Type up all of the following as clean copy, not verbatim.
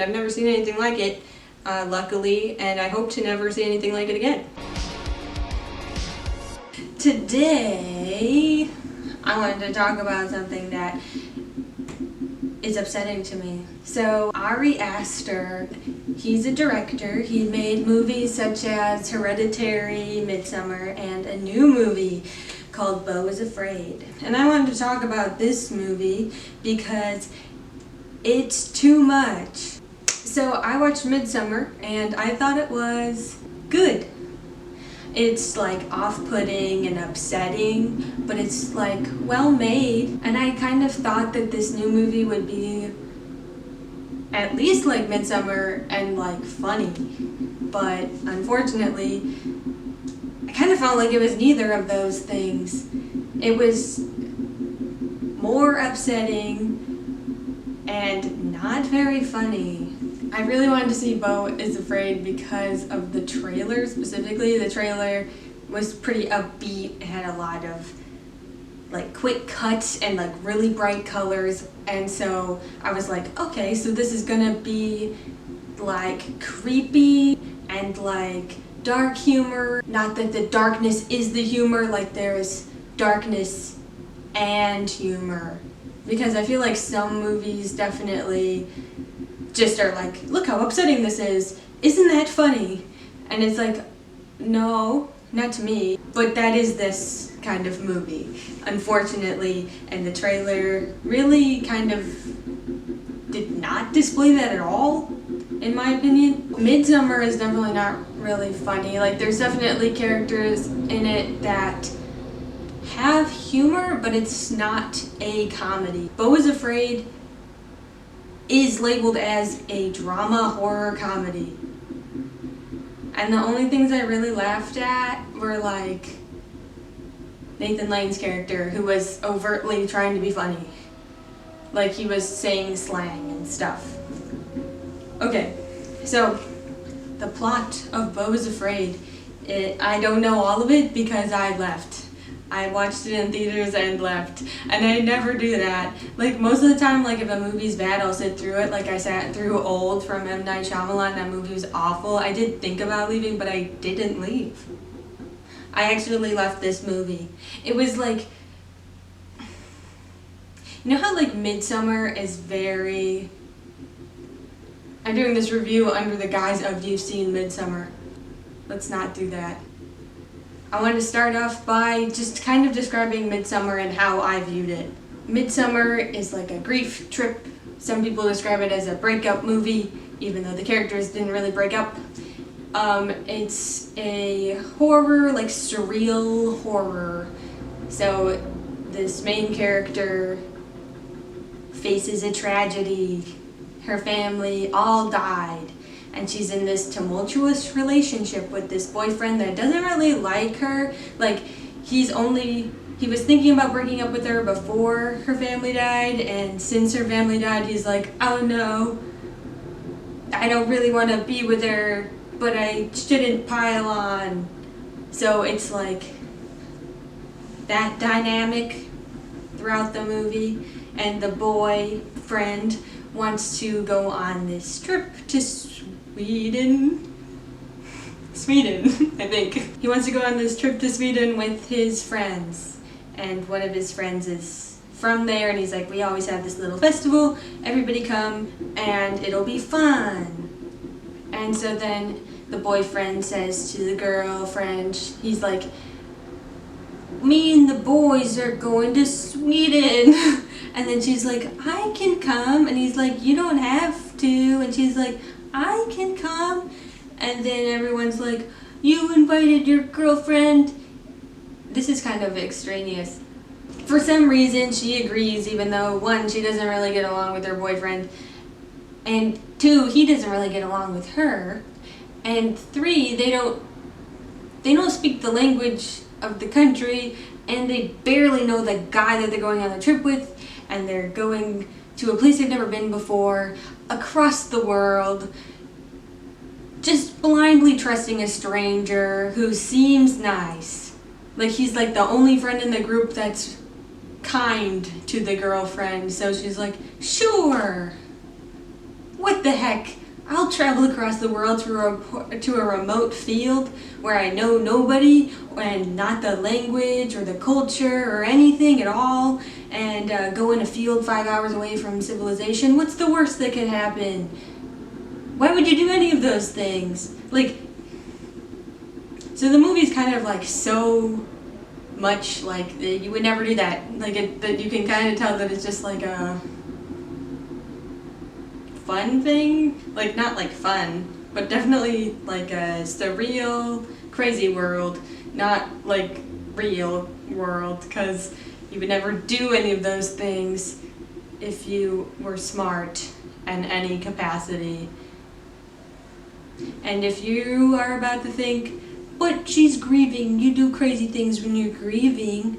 I've never seen anything like it, luckily, and I hope to never see anything like it again. Today, I wanted to talk about something that is upsetting to me. So, Aster, he's a director. He made movies such as Hereditary, Midsummer, and a new movie called Beau is Afraid. And I wanted to talk about this movie because it's too much. So I watched Midsummer and I thought it was good. It's like off-putting and upsetting, but it's like well made. And I kind of thought that this new movie would be at least like Midsummer and like funny. But unfortunately, I kind of felt like it was neither of those things. It was more upsetting and not very funny. I really wanted to see Beau is Afraid because of the trailer specifically. The trailer was pretty upbeat. It had a lot of like quick cuts and like really bright colors, and so I was like, okay, so this is gonna be like creepy and like dark humor. Not that the darkness is the humor, like there's darkness and humor. Because I feel like some movies definitely just are like, look how upsetting this is. Isn't that funny? And it's like, no, not to me. But that is this kind of movie, unfortunately. And the trailer really kind of did not display that at all, in my opinion. Midsummer is definitely not really funny. Like, there's definitely characters in it that have humor, but it's not a comedy. Beau is Afraid is labeled as a drama horror comedy. And the only things I really laughed at were like Nathan Lane's character, who was overtly trying to be funny. Like he was saying slang and stuff. Okay, so the plot of Beau is Afraid, I don't know all of it because I left. I watched it in theaters and left, and I never do that. Like, most of the time, like, if a movie's bad, I'll sit through it. Like, I sat through Old from M. Night Shyamalan. That movie was awful. I did think about leaving, but I didn't leave. I actually left this movie. It was like, you know how, like, Midsummer is very... I'm doing this review under the guise of you've seen Midsummer. Let's not do that. I wanted to start off by just kind of describing Midsummer and how I viewed it. Midsummer is like a grief trip. Some people describe it as a breakup movie, even though the characters didn't really break up. It's a horror, like surreal horror. So this main character faces a tragedy. Her family all died. And she's in this tumultuous relationship with this boyfriend that doesn't really like her. Like, he was thinking about breaking up with her before her family died, and since her family died, he's like, oh no, I don't really want to be with her, but I shouldn't pile on. So it's like that dynamic throughout the movie, and the boyfriend wants to go on this trip to Sweden, I think. He wants to go on this trip to Sweden with his friends, and one of his friends is from there, and he's like, we always have this little festival, everybody come, and it'll be fun. And so then the boyfriend says to the girlfriend, he's like, me and the boys are going to Sweden. And then she's like, I can come. And he's like, you don't have to. And she's like, I can come. And then everyone's like, you invited your girlfriend. This is kind of extraneous. For some reason, she agrees, even though, one, she doesn't really get along with her boyfriend. And two, he doesn't really get along with her. And three, they don't speak the language of the country, and they barely know the guy that they're going on the trip with, and they're going to a place they've never been before, across the world, just blindly trusting a stranger who seems nice. Like, he's like the only friend in the group that's kind to the girlfriend, so she's like, sure, what the heck? I'll travel across the world to a remote field where I know nobody and not the language or the culture or anything at all, and go in a field 5 hours away from civilization. What's the worst that could happen? Why would you do any of those things? Like, so the movie's kind of like so much like you would never do that. Like that you can kind of tell that it's just like a fun thing, like not like fun, but definitely like a surreal, crazy world, not like real world, because you would never do any of those things if you were smart in any capacity. And if you are about to think, but she's grieving, you do crazy things when you're grieving,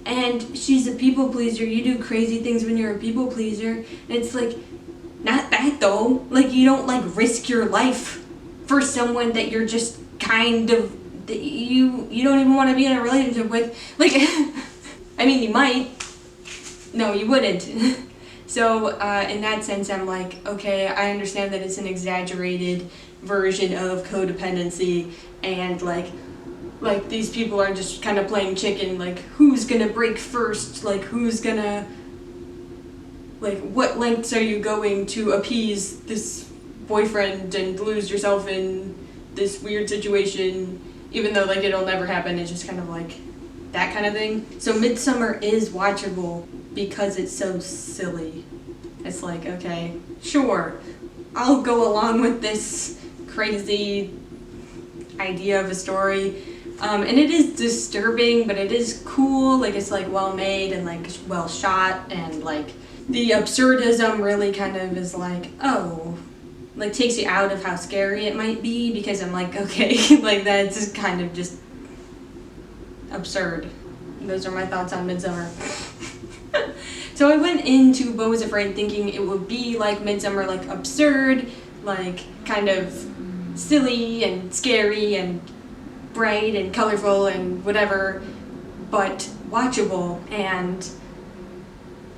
and she's a people pleaser, you do crazy things when you're a people pleaser, and it's like, not that though. Like, you don't like risk your life for someone that you're just kind of, that you don't even want to be in a relationship with. Like, I mean, you might. No, you wouldn't. So in that sense, I'm like, okay, I understand that it's an exaggerated version of codependency, and like these people are just kind of playing chicken, like who's gonna break first, like who's gonna, like what lengths are you going to appease this boyfriend and lose yourself in this weird situation, even though like it'll never happen. It's just kind of like that kind of thing. So Midsommar is watchable because it's so silly. It's like, okay, sure, I'll go along with this crazy idea of a story. And it is disturbing, but it is cool. Like, it's like well made and like well shot, and like the absurdism really kind of is like, oh, like takes you out of how scary it might be, because I'm like, okay, like that's just kind of just absurd. Those are my thoughts on Midsommar. So I went into Beau was Afraid thinking it would be like Midsommar, like absurd, like kind of silly and scary and bright and colorful and whatever, but watchable and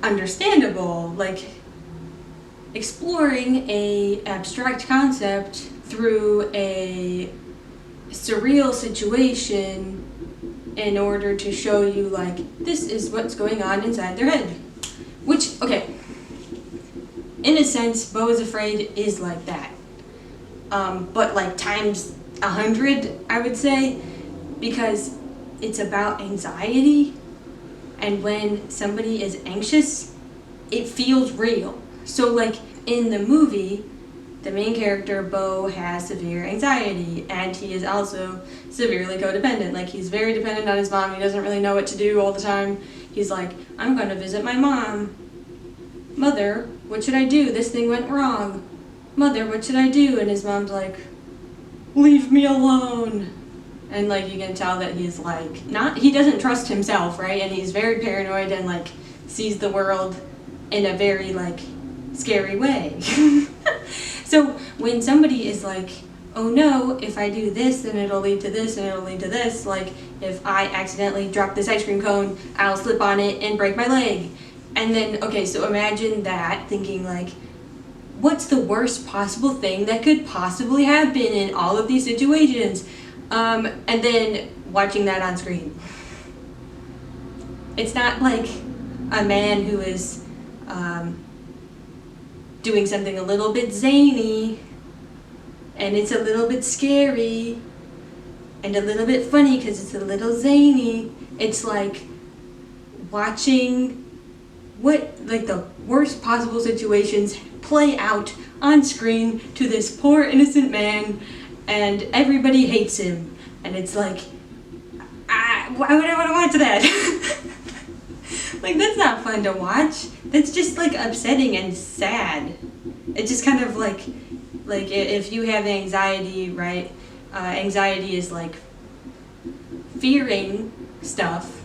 understandable, like exploring a abstract concept through a surreal situation in order to show you like this is what's going on inside their head. Which, okay, in a sense, Beau is Afraid is like that, but like times 100, I would say, because it's about anxiety, and when somebody is anxious, it feels real. So like in the movie, the main character, Beau, has severe anxiety, and he is also severely codependent. Like, he's very dependent on his mom. He doesn't really know what to do all the time. He's like, I'm going to visit my mom. Mother, what should I do? This thing went wrong. Mother, what should I do? And his mom's like, leave me alone. And like, you can tell that he's like, he doesn't trust himself, right? And he's very paranoid and like sees the world in a very like scary way. So when somebody is like, oh no, if I do this, then it'll lead to this and it'll lead to this, like if I accidentally drop this ice cream cone, I'll slip on it and break my leg. And then, okay, so imagine that, thinking like, what's the worst possible thing that could possibly happen in all of these situations? And then watching that on screen. It's not like a man who is doing something a little bit zany, and it's a little bit scary, and a little bit funny because it's a little zany. It's like watching like the worst possible situations play out on screen to this poor innocent man, and everybody hates him, and it's like, why would I want to watch that? Like, that's not fun to watch. That's just like upsetting and sad. It's just kind of like if you have anxiety, right? Anxiety is like fearing stuff,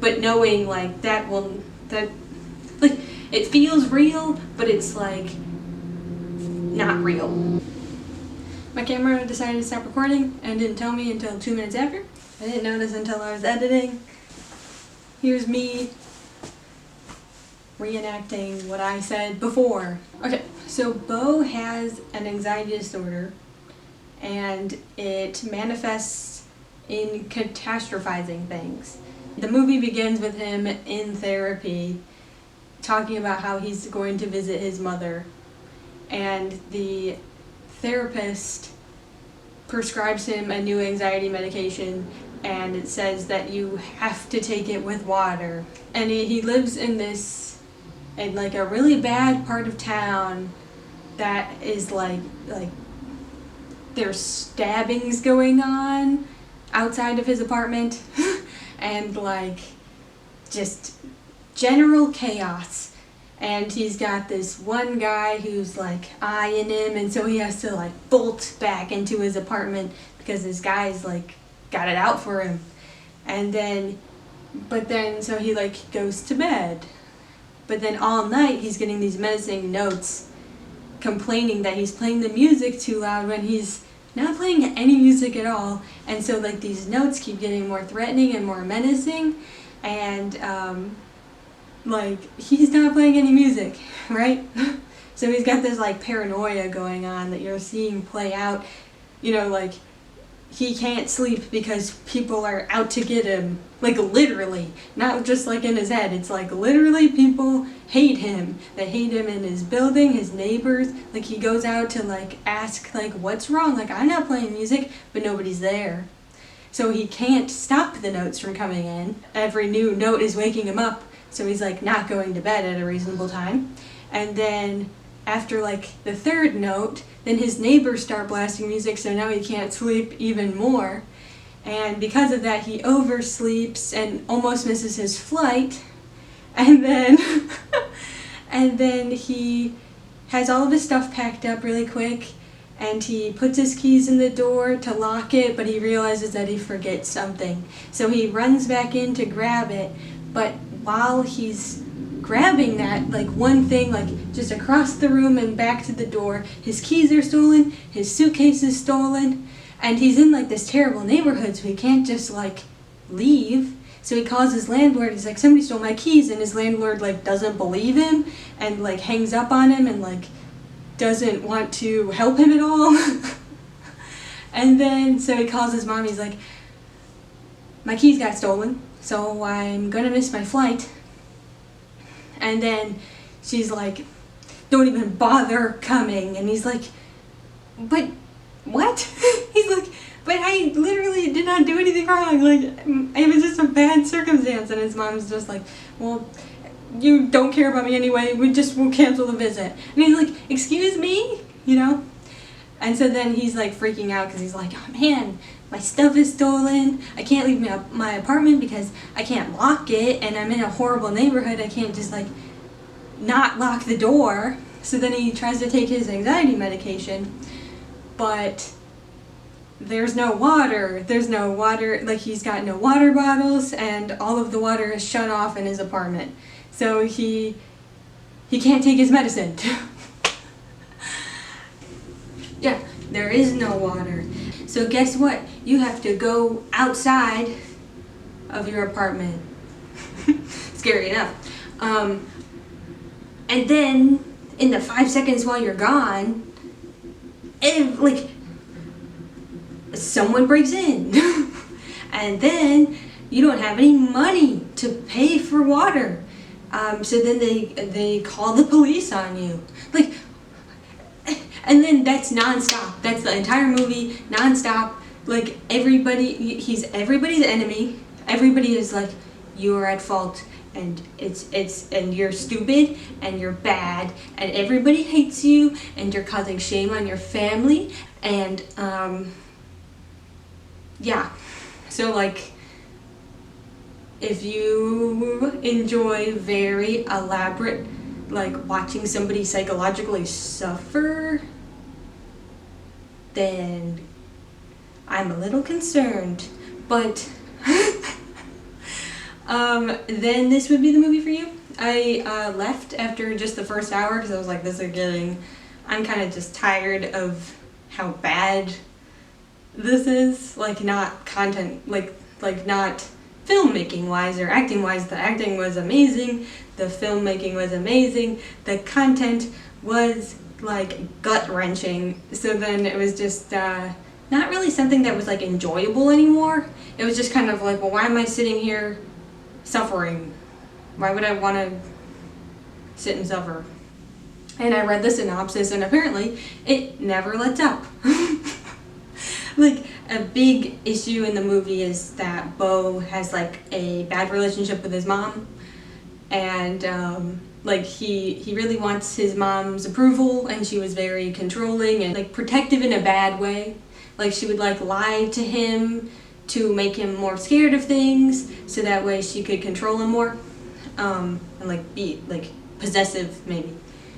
but knowing like that like it feels real, but it's like not real. My camera decided to stop recording and didn't tell me until 2 minutes after. I didn't notice until I was editing. Here's me reenacting what I said before. Okay, So Beau has an anxiety disorder, and it manifests in catastrophizing things. The movie begins with him in therapy talking about how he's going to visit his mother, and the therapist prescribes him a new anxiety medication, and it says that you have to take it with water. And he lives in like a really bad part of town that is like there's stabbings going on outside of his apartment and like just general chaos. And he's got this one guy who's like eyeing him, and so he has to like bolt back into his apartment because this guy's like got it out for him. And then so he like goes to bed, but then all night he's getting these menacing notes complaining that he's playing the music too loud when he's not playing any music at all. And so like these notes keep getting more threatening and more menacing, and like he's not playing any music, right? So he's got this like paranoia going on that you're seeing play out, you know, like he can't sleep because people are out to get him, like literally, not just like in his head. It's like literally people hate him. They hate him in his building, his neighbors. Like he goes out to like ask like what's wrong, like I'm not playing music, but nobody's there. So he can't stop the notes from coming in. Every new note is waking him up, so he's like not going to bed at a reasonable time. And then after like the third note, then his neighbors start blasting music, so now he can't sleep even more. And because of that, he oversleeps and almost misses his flight. And then and then he has all of his stuff packed up really quick, and he puts his keys in the door to lock it, but he realizes that he forgets something. So he runs back in to grab it, but while he's grabbing that, like one thing, like just across the room and back to the door, his keys are stolen, his suitcase is stolen, and he's in like this terrible neighborhood, so he can't just like leave. So he calls his landlord. He's like, somebody stole my keys, and his landlord like doesn't believe him and like hangs up on him and like doesn't want to help him at all. And then so he calls his mom. He's like, my keys got stolen, so I'm gonna miss my flight. And then she's like, don't even bother coming. And he's like, but what? He's like, but I literally did not do anything wrong. Like, it was just a bad circumstance. And his mom's just like, well, you don't care about me anyway. We'll cancel the visit. And he's like, excuse me? You know? And so then he's like freaking out because he's like, oh man, my stuff is stolen. I can't leave my apartment because I can't lock it, and I'm in a horrible neighborhood. I can't just like not lock the door. So then he tries to take his anxiety medication, but there's no water. Like he's got no water bottles, and all of the water is shut off in his apartment. So he can't take his medicine. Yeah, there is no water. So guess what? You have to go outside of your apartment. Scary enough. And then in the 5 seconds while you're gone, like someone breaks in. And then you don't have any money to pay for water. So then they call the police on you. Like, and then that's nonstop. That's the entire movie, nonstop. Like he's everybody's enemy. Everybody is like, you are at fault, and and you're stupid, and you're bad, and everybody hates you, and you're causing shame on your family, and yeah. So like, if you enjoy very elaborate, like watching somebody psychologically suffer, then I'm a little concerned. But then this would be the movie for you. I left after just the first hour because I was like, I'm kind of just tired of how bad this is. Like, not content, like not filmmaking wise or acting wise. The acting was amazing, the filmmaking was amazing, the content was like gut-wrenching. So then it was just not really something that was like enjoyable anymore. It was just kind of like, well, why am I sitting here suffering? Why would I want to sit and suffer? And I read the synopsis, and apparently it never lets up. Like, a big issue in the movie is that Beau has like a bad relationship with his mom, and like he really wants his mom's approval, and she was very controlling and like protective in a bad way. Like, she would like lie to him to make him more scared of things, so that way she could control him more, and like be like possessive, maybe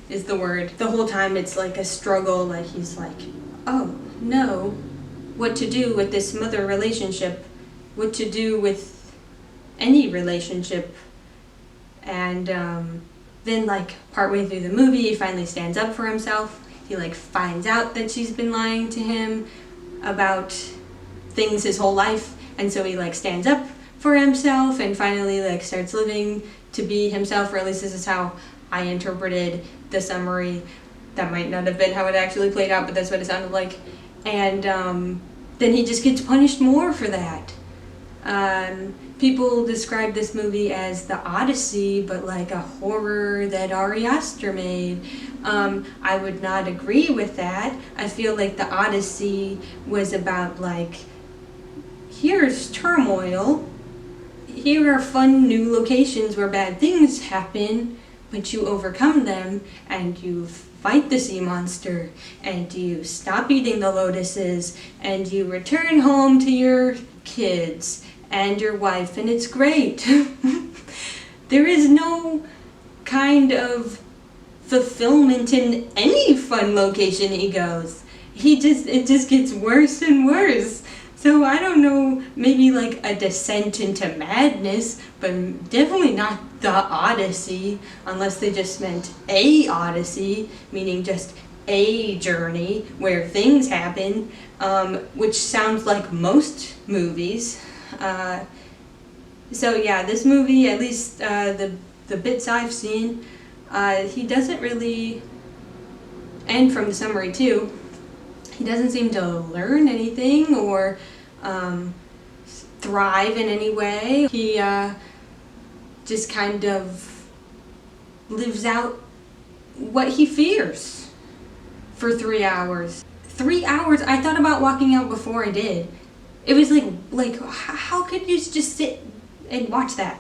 is the word. The whole time it's like a struggle, like he's like, oh no, what to do with this mother relationship, what to do with any relationship. And then like partway through the movie he finally stands up for himself. He like finds out that she's been lying to him about things his whole life, and so he like stands up for himself and finally like starts living to be himself, or at least this is how I interpreted the summary. That might not have been how it actually played out, but that's what it sounded like. And then he just gets punished more for that. People describe this movie as the Odyssey, but like a horror that Aster made. I would not agree with that. I feel like the Odyssey was about like, here's turmoil, here are fun new locations where bad things happen, but you overcome them and you fight the sea monster and you stop eating the lotuses and you return home to your kids and your wife, and it's great. There is no kind of fulfillment in any fun location he goes. It just gets worse and worse. So I don't know, maybe like a descent into madness, but definitely not the Odyssey, unless they just meant a Odyssey, meaning just a journey where things happen, which sounds like most movies. So yeah, this movie, at least the bits I've seen, he doesn't really, and from the summary too, he doesn't seem to learn anything or thrive in any way. He just kind of lives out what he fears for 3 hours. 3 hours? I thought about walking out before I did. It was like how could you just sit and watch that?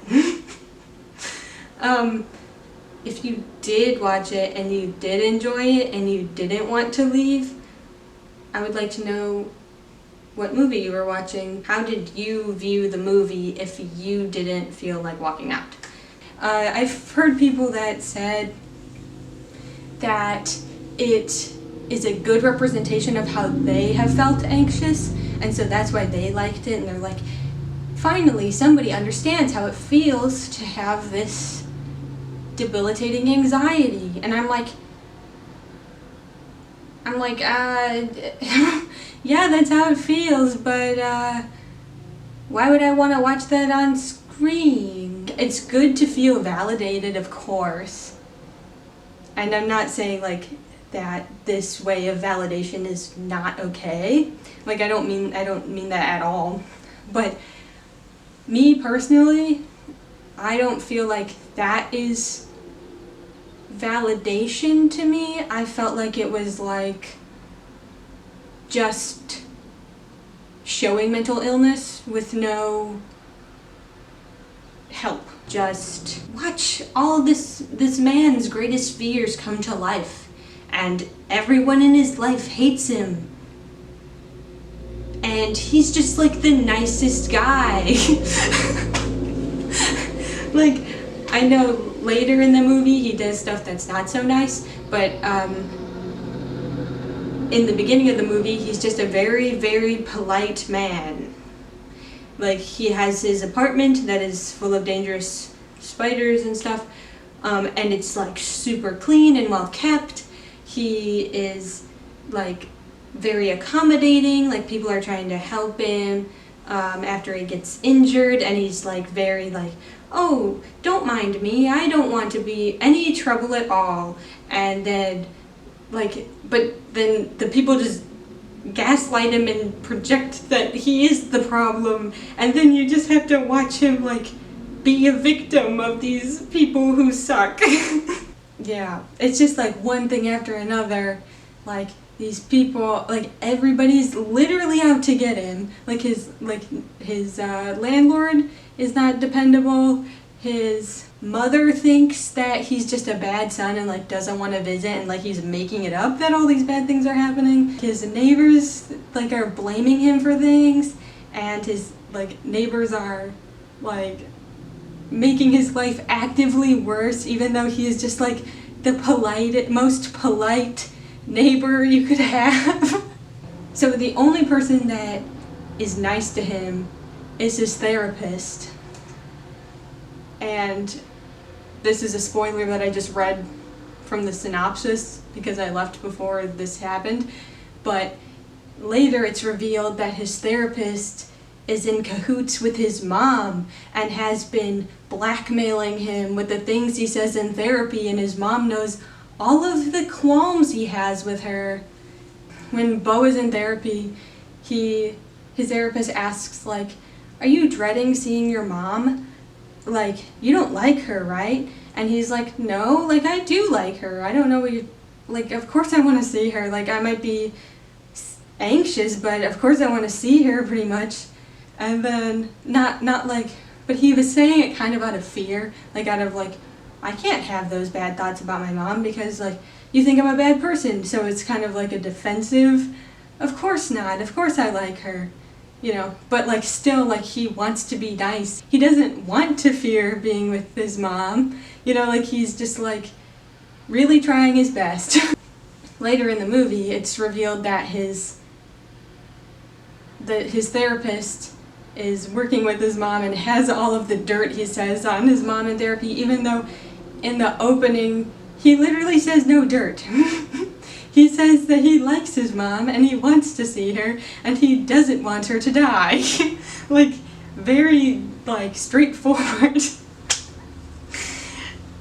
If you did watch it and you did enjoy it and you didn't want to leave, I would like to know what movie you were watching. How did you view the movie if you didn't feel like walking out? I've heard people that said that it is a good representation of how they have felt anxious, and so that's why they liked it, and they're like, finally somebody understands how it feels to have this debilitating anxiety. And I'm like, yeah, that's how it feels, but why would I want to watch that on screen? It's good to feel validated, of course, and I'm not saying like that this way of validation is not okay. Like, I don't mean that at all. But me personally, I don't feel like that is validation to me. I felt like it was like just showing mental illness with no help. Just watch all this man's greatest fears come to life, and everyone in his life hates him, and he's just like the nicest guy. Like, I know later in the movie he does stuff that's not so nice, but in the beginning of the movie he's just a very, very polite man. Like, he has his apartment that is full of dangerous spiders and stuff, and it's like super clean and well kept. He is like very accommodating, like people are trying to help him after he gets injured, and he's like very like, oh, don't mind me, I don't want to be any trouble at all. And then like, but then the people just gaslight him and project that he is the problem, and then you just have to watch him, like, be a victim of these people who suck. Yeah, it's just like one thing after another. Like, these people, like, everybody's literally out to get him. Like, his landlord is not dependable. His mother thinks that he's just a bad son and, like, doesn't want to visit, and, like, he's making it up that all these bad things are happening. His neighbors, like, are blaming him for things, and his, like, neighbors are, like, making his life actively worse, even though he is just, like, the most polite neighbor you could have. So the only person that is nice to him is his therapist. And this is a spoiler that I just read from the synopsis because I left before this happened. But later it's revealed that his therapist is in cahoots with his mom and has been blackmailing him with the things he says in therapy, and his mom knows all of the qualms he has with her. When Beau is in therapy, his therapist asks, like, "Are you dreading seeing your mom? Like, you don't like her, right?" And he's like, "No, like, I do like her. I don't know what you, like, of course I want to see her. Like, I might be anxious, but of course I want to see her, pretty much." And then, not like, but he was saying it kind of out of fear, like, out of, like, I can't have those bad thoughts about my mom because, like, you think I'm a bad person. So it's kind of like a defensive, of course not, of course I like her, you know. But, like, still, like, he wants to be nice. He doesn't want to fear being with his mom, you know, like, he's just, like, really trying his best. Later in the movie, it's revealed that his therapist is working with his mom and has all of the dirt, he says, on his mom in therapy, even though in the opening he literally says no dirt. He says that he likes his mom and he wants to see her and he doesn't want her to die. Like, very, like, straightforward.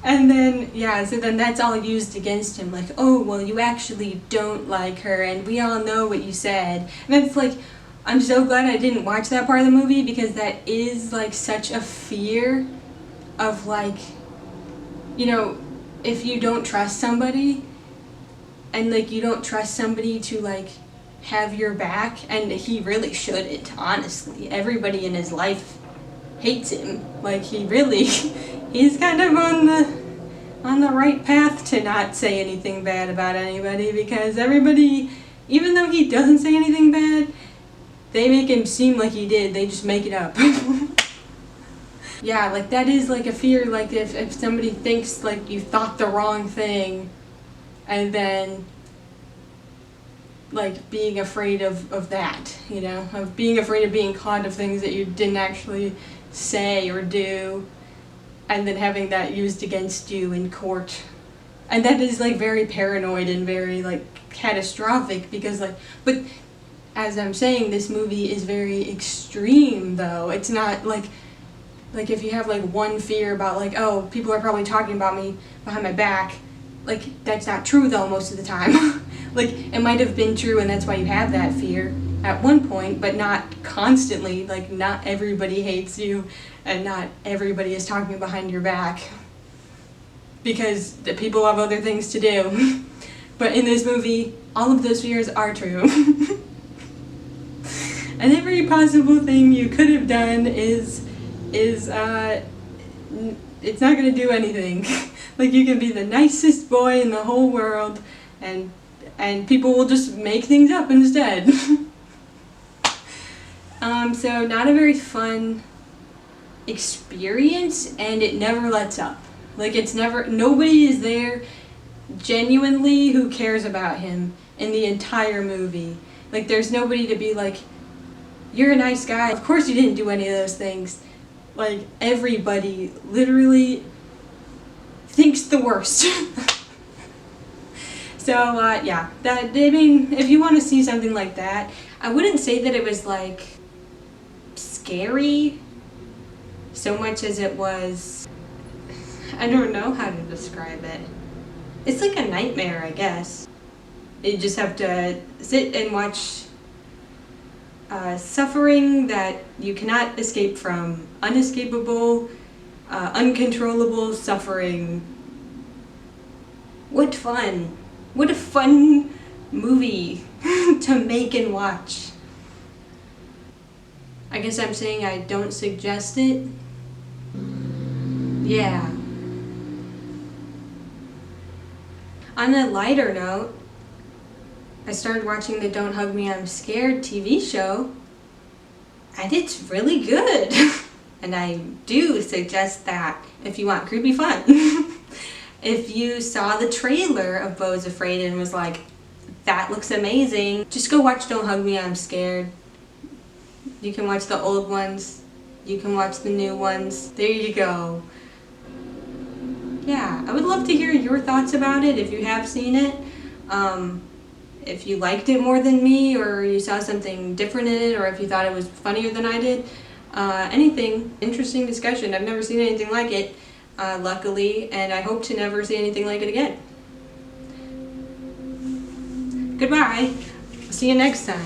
And then, yeah, so then that's all used against him, like, "Oh, well, you actually don't like her and we all know what you said." And it's like, I'm so glad I didn't watch that part of the movie because that is, like, such a fear of, like, you know, if you don't trust somebody and, like, you don't trust somebody to, like, have your back, and he really shouldn't, honestly. Everybody in his life hates him. Like, he's kind of on the right path to not say anything bad about anybody, because everybody, even though he doesn't say anything bad, they make him seem like he did. They just make it up. Yeah, like, that is, like, a fear, like, if somebody thinks, like, you thought the wrong thing, and then, like, being afraid of that, you know, of being afraid of being caught of things that you didn't actually say or do, and then having that used against you in court. And that is, like, very paranoid and very, like, catastrophic, because, like, but as I'm saying, this movie is very extreme, though. It's not, like, if you have, like, one fear about, like, oh, people are probably talking about me behind my back, like, that's not true, though, most of the time. Like, it might have been true, and that's why you have that fear at one point, but not constantly. Like, not everybody hates you, and not everybody is talking behind your back, because the people have other things to do. But in this movie, all of those fears are true. And every possible thing you could have done is it's not gonna do anything. Like, you can be the nicest boy in the whole world, and people will just make things up instead. So not a very fun experience, and it never lets up. Like, nobody is there genuinely who cares about him in the entire movie. Like, there's nobody to be like, "You're a nice guy, of course you didn't do any of those things." Like, everybody literally thinks the worst. So, yeah, I mean, if you want to see something like that, I wouldn't say that it was, like, scary so much as it was, I don't know how to describe it. It's like a nightmare, I guess. You just have to sit and watch suffering that you cannot escape from. Unescapable, uncontrollable suffering. What fun. What a fun movie to make and watch. I guess I'm saying I don't suggest it. Yeah. On a lighter note, I started watching the Don't Hug Me, I'm Scared TV show, and it's really good. And I do suggest that if you want creepy fun. If you saw the trailer of Beau's Afraid and was like, that looks amazing, just go watch Don't Hug Me, I'm Scared. You can watch the old ones, you can watch the new ones, there you go. Yeah, I would love to hear your thoughts about it if you have seen it. If you liked it more than me, or you saw something different in it, or if you thought it was funnier than I did. Anything. Interesting discussion. I've never seen anything like it, luckily, and I hope to never see anything like it again. Goodbye. See you next time.